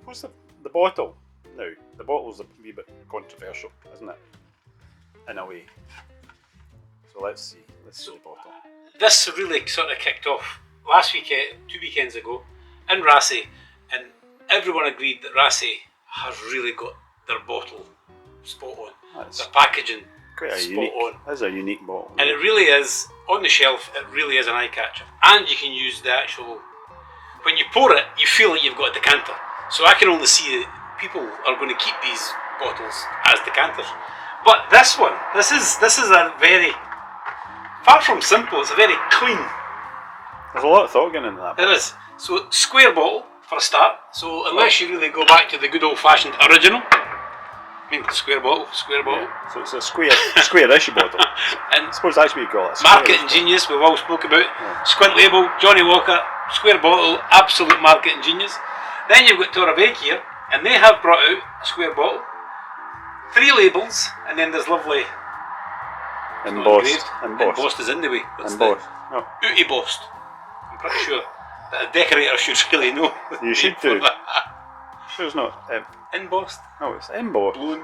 What's the bottle? Now, the bottle's a wee bit controversial, isn't it? In a way. So let's see the bottle. This really sort of kicked off last weekend, 2 weekends ago, in Rassay, and everyone agreed that Rassay has really got their bottle spot on. That's the packaging quite a spot unique, on. That's a unique bottle. And it really is, on the shelf, it really is an eye catcher. And you can use the actual, when you pour it, you feel like you've got a decanter. So I can only see that people are going to keep these bottles as decanters. But this one, this is a very, far from simple, it's a very clean. There's a lot of thought going into that. There is. So square bottle for a start. So unless you really go back to the good old fashioned original, I mean square bottle. Yeah. So it's a square-ish bottle. And I suppose that's what you call it. Marketing genius, we've all spoke about. Yeah. Squint label, Johnny Walker, square bottle, absolute marketing genius. Then you've got Torabhaig here, and they have brought out a square bottle, 3 labels, and then there's lovely embossed. Embossed is in the way. Embossed. No. Embossed. I'm pretty sure that a decorator should really know. You should do. Sure it's not embossed. No, it's embossed. Blown.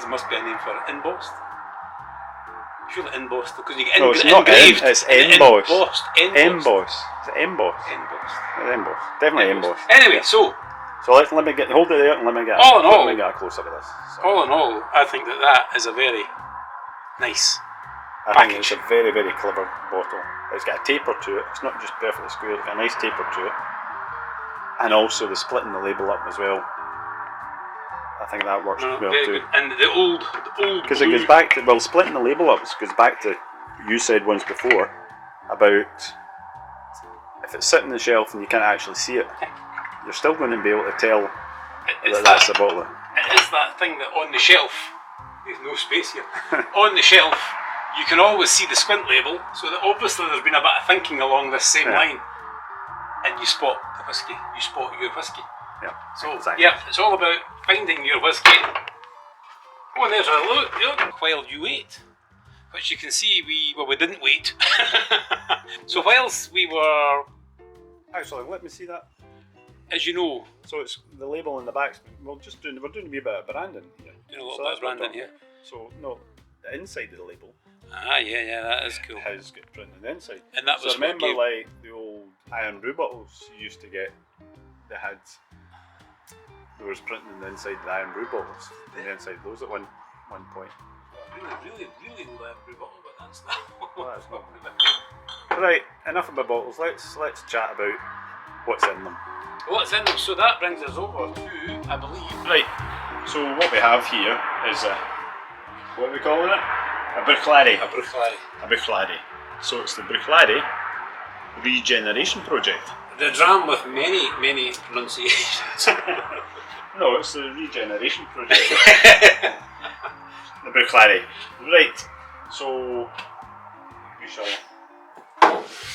Must be a name for it. Embossed. Surely embossed, because you get no, it's not engraved. It's embossed. Embossed. It's embossed. Embossed. It's embossed. Definitely embossed. Anyway, so let me hold it there and let me get a close up of this. So. All in all, I think that is a very nice I package. think it's a very, very clever bottle. It's got a taper to it. It's not just perfectly square. It's got a nice taper to it, and also the splitting the label up as well. I think that works well very too. good. And the old because it goes back to splitting the label up goes back to you said once before about if it's sitting on the shelf and you can't actually see it, you're still going to be able to tell that's the bottle. It is that thing that on the shelf, there's no space here. On the shelf, you can always see the squint label, so that obviously there's been a bit of thinking along this same line, and you spot the whiskey. You spot your whiskey. Yeah. So exactly. yeah, it's all about finding your whiskey. Oh, and there's a look while you wait, which you can see we didn't wait. So whilst we were, Actually, let me see that. as you know, So it's the label in the back. We're doing a wee bit of branding here. doing a little bit of branding here. So no, the inside of the label Yeah, that is cool. has got printed on the inside. And that was so remember like the old iron brew bottles you used to get. There was printing on the inside of the iron brew bottles. On the inside of those at one point. Really old iron brew bottle, but that's not. Well, that's not right. Enough about bottles. Let's chat about what's in them. What's in them? So that brings us over to, I believe. Right. So what we have here is what are we calling it? A Bruichladdich. A Bruichladdich. So it's the Bruichladdich Regeneration Project. The dram with many pronunciations. No, it's the Regeneration Project. The Bruichladdich. Right. So we shall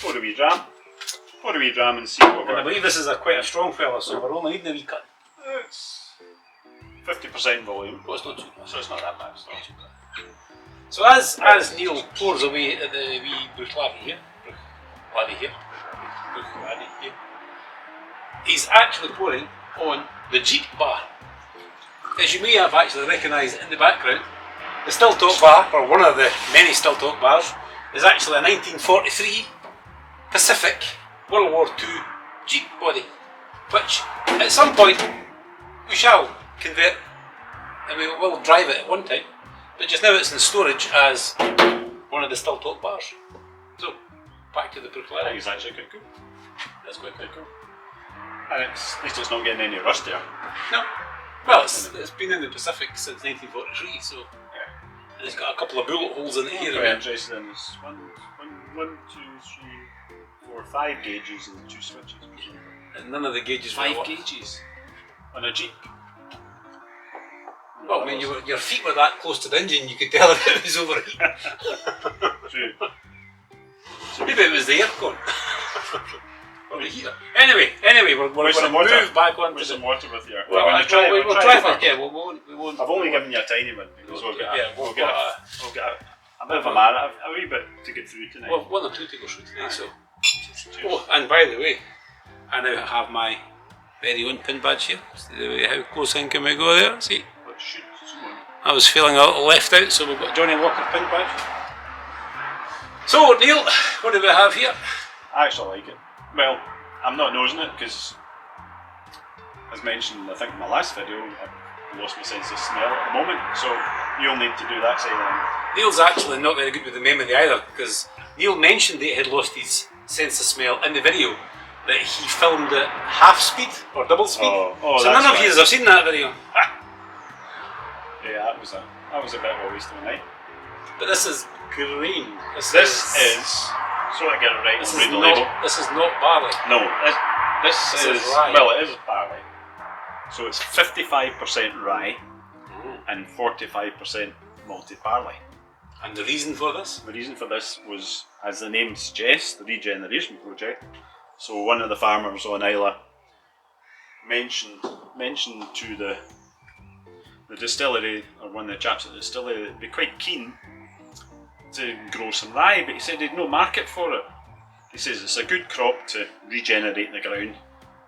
pour a wee dram and see what And I we're. believe this is quite a strong fella, so we're only needing a wee cut. It's 50% volume. Oh, it's not too bad. So it's not that bad. It's not too bad. So as Neil pours away at the wee Bruichladdich here, he's actually pouring on the Jeep bar. As you may have actually recognised in the background, the Still Talk bar, or one of the many Still Talk bars, is actually a 1943 Pacific World War II Jeep body, which at some point we shall convert and we will drive it at one time, but just now it's in storage as one of the Still Talk bars. So back to the I Bruichladdich. think it's actually quite cool. That's quite cool. And at least it's not getting any rust there. No. Well, it's been in the Pacific since 1943, so and it's got a couple of bullet holes in it here. Very interested in this. One, 2, 3, 4, 5 gauges and 2 switches. And none of the gauges. 5 gauges on a Jeep. Well, I mean, your feet were that close to the engine, you could tell if it was overheating. True. Maybe it was the aircon. Or the heater. Anyway, we're going to move back on to some the... water with you. Well, we'll try for it. Yeah, we won't. I've only given you a tiny one because we'll get a bit of a wee bit to get through tonight. Well, 1 or 2 to go through today, so... Oh, and by the way, I now have my very own pin badge here. See how close in can we go there? See? But should someone... I was feeling a little left out, so we've got Johnny Walker pin badge. So, Neil, what do we have here? I actually like it. Well, I'm not nosing it because, as mentioned, I think in my last video, I lost my sense of smell at the moment, so you'll need to do that side of things. Neil's actually not very good with the memory either, because Neil mentioned that he had lost his sense of smell in the video, that he filmed at half speed or double speed. Oh, so none of you have seen that video. Yeah, that was a bit of a waste of a night. But this is green. This is so I get it right. This Read is the not. label. This is not barley. No, this is rye. well, it is barley. So it's 55% rye and 45% malted barley. And the reason for this? The reason for this was, as the name suggests, the Regeneration Project. So one of the farmers on Islay mentioned to the distillery, or one of the chaps at the distillery, that would be quite keen to grow some rye, but he said he'd no market for it. He says it's a good crop to regenerate the ground.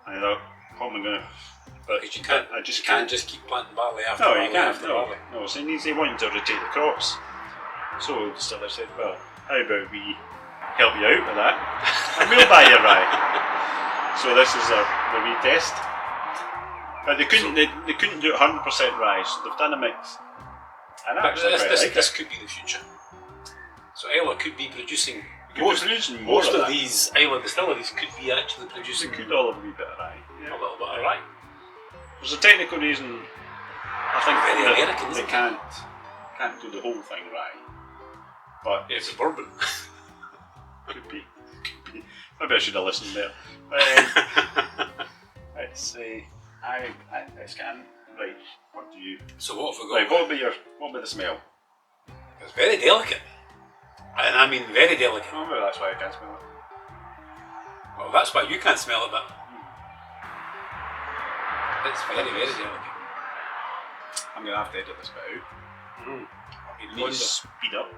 And I thought, what am I going to... But you can't, I just you can't can't. just keep planting barley after No, barley you can't. after No, barley. no. So he wanted to rotate the crops. So the distiller said, well, how about we help you out with that, and we'll buy your rye. So this is the retest. But they couldn't do it 100% rye, so they've done a mix. And But actually this could be the future. So Islay could be producing most of these Islay distilleries could be actually producing they could all have a wee bit of rye. a little bit of rye. There's a technical reason. I think Very that American, they isn't it? can't do the whole thing rye. But It's a bourbon. could be. Maybe I should have listened there. Let's say I scan. Right. What do you? So what have we got? Right. What would be the smell? It's very delicate. And I mean very delicate. Oh, maybe that's why I can't smell it. Well, that's why you can't smell it, but it's very, very delicate. I'm going to have to edit this bit out. You Can ponder. you speed up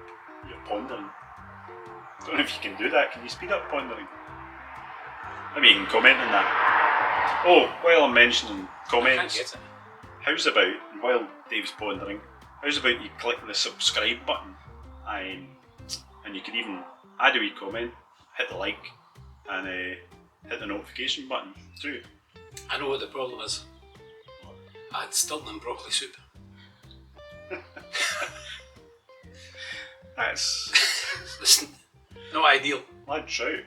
your pondering? I don't know if you can do that. Can you speed up pondering? Maybe you can comment on that. Oh, while I'm mentioning I can't comments, get it. how's about, while Dave's pondering, how's about you click the subscribe button and you can even add a wee comment, hit the like, and hit the notification button too. I know what the problem is. I had Stilton and broccoli soup. That's Listen, not ideal. lad trout.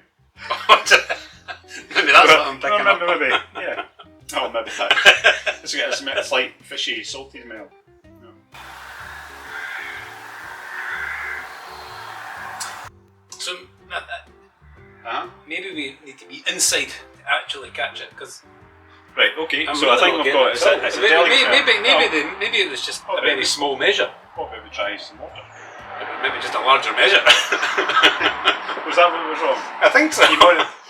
Maybe that's what I'm picking up. Maybe, yeah. Oh, maybe that. It's got a slight fishy, salty smell. No. So Uh-huh. maybe we need to be inside to actually catch it, because Right, okay, I'm so really I think not we've getting got it. it's a delicate smell. Maybe it was just Oh, a very maybe. small measure. Oh, maybe try some water. Maybe just a larger measure. Was that what was wrong? I think so.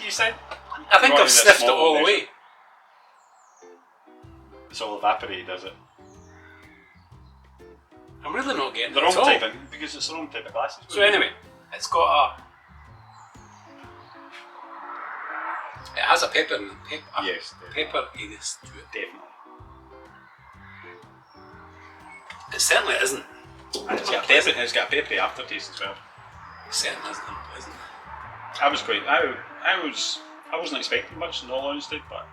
You said? I think wanted I've a sniffed it small all measure. away. It's all evaporated, does it? I'm really not getting The it wrong at all. type of, because it's the wrong type of glasses. So anyway, it's got it has a Yes, pepperiness to it. definitely. It certainly isn't. And it's got a peppery aftertaste as well. It certainly isn't unpleasant. I wasn't expecting much in all honesty, but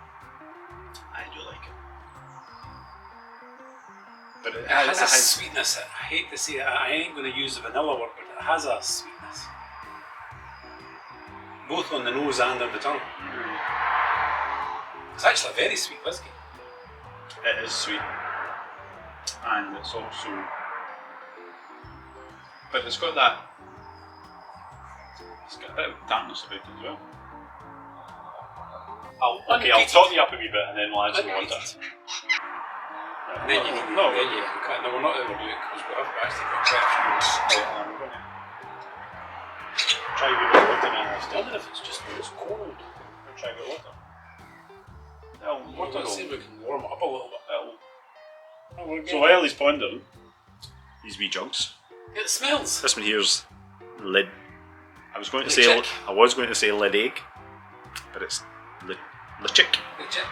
I do like it. But It has a sweetness. I hate to say it. I ain't going to use the vanilla word, but it has a sweetness. Both on the nose and on the tongue. It's actually a very sweet whiskey. It is sweet. And it's also... But it's got that... It's got a bit of darkness about it as well. I'll top you up a wee bit and then we'll add some water. And then you can, then you can cut. No, we're not overdoing it because we have actually got questions. I'm going to try a wee bit of water now. I wonder if it's just when it's cold. I'll try a bit of water. Let's see if we can warm it up a little bit. So while he's pondering, these wee jugs. It smells. This one here's lid. I was going to Lechick. say lid egg, but it's lechick. Legit.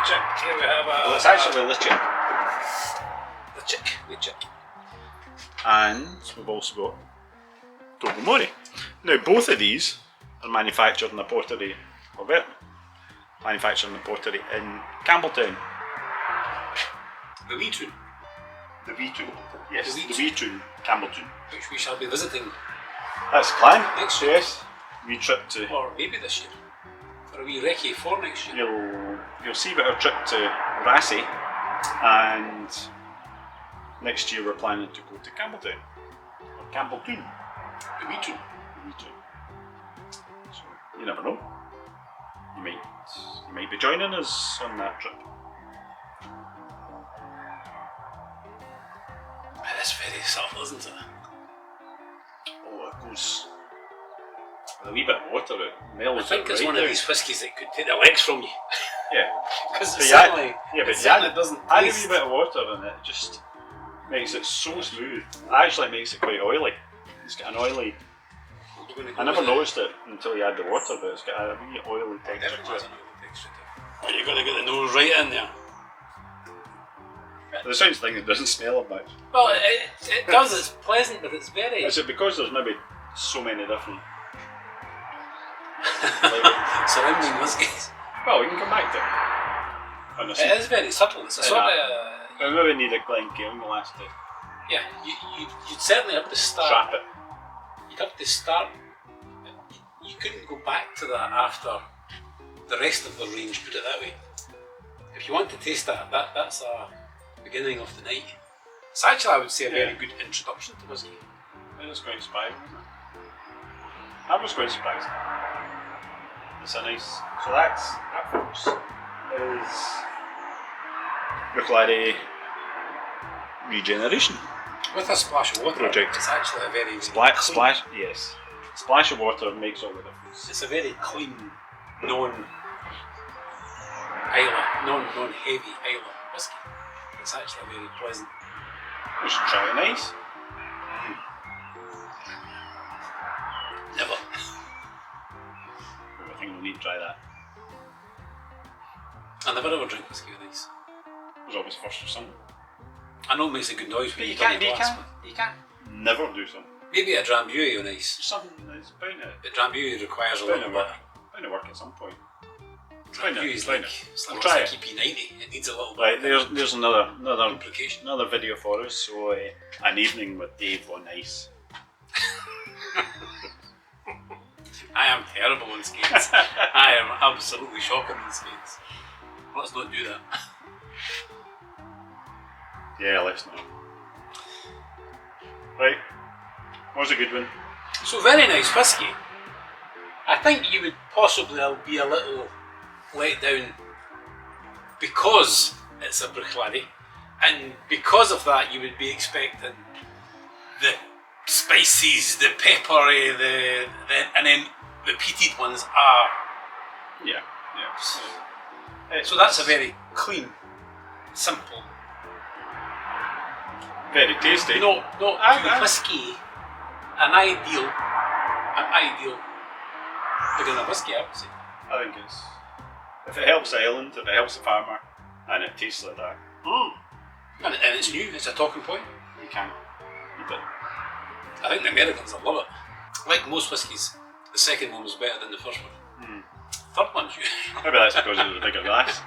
chick. Here we have a. Well, it's actually the chick. The chick. And we've also got Tobermory. Now, both of these are manufactured in the portery of it. Manufactured in the portery in Campbelltown. The wee tune. The V-Tune. Yes, The the V-Tune. V-Tune, Campbelltown. Which we shall be visiting, That's Glenn. Next year. Yes. We trip to. or maybe this year, for a wee recce for next year. You'll see about our trip to Rassy, and next year we're planning to go to Campbelltown. Or Campbelltown. The wee tune. The V-Tune. So you never know. You might be joining us on that trip. It's very subtle, isn't it? Oh, it goes with a wee bit of water. It mellows I think it it's right one down. of these whiskies that could take the legs from you. Yeah. Because But it you add- certainly, yeah, but it you certainly add- doesn't Add a taste. wee bit of water and it just makes it so smooth. Actually, it makes it quite oily. It's got an oily. I never noticed it until you add the water, but it's got a wee oily texture Everyone to has it. an oily texture to it. But you're going to get the nose right in there. The sounds thing, it doesn't smell of much. Well, it does. It's pleasant, but it's very Is it because there's maybe so many different? surrounding whiskies. Well, we can come back to it. And It is very subtle. It's a sort of we maybe need a Glencairn glass to yeah. You'd certainly have to start. trap it. You'd have to start. You couldn't go back to that after the rest of the range. Put it that way. If you want to taste that's a beginning of the night. It's actually, I would say, a very good introduction to whiskey. I was quite surprised. I was quite surprised. It's a nice. So that folks is Bruichladdich Regeneration With a splash of water, Project. it's actually a very Splash, clean- yes. Splash of water makes all the difference. It's a very clean, non-heavy Islay whiskey. It's actually very pleasant. We should try it nice. Never. I think we'll need to try that. I never ever drink whiskey with ice. There's always first or something. I know it makes a good noise, but But you you can't. can't never do something. Maybe a Drambuie on ice. Something that's bound to, But Drambuie requires a bound little to bit. work. Bound to work at some point. Bound to- Drambuie is bound like, to. it's We'll like try it's it. like EP90. It needs a little bit Right, of there's another lubrication. video for us. So an evening with Dave on ice. I am terrible on skates. I am absolutely shocking on skates. Let's not do that. Yeah, let's not. Right, what's a good one? So very nice whiskey. I think you would possibly be a little let down because it's a Bruichladdich, and because of that you would be expecting the spices, the peppery, and then the peated ones are. Yeah. So that's a very clean, simple, very tasty. not too whiskey, an ideal beginner whiskey, I would say. I think it's if it helps the island, if it helps the farmer, and it tastes like that, And it's new, it's a talking point. you can't eat it. I think the Americans will love it. Like most whiskies, the second one was better than the first one. Third one's you. Maybe that's because it was a bigger glass.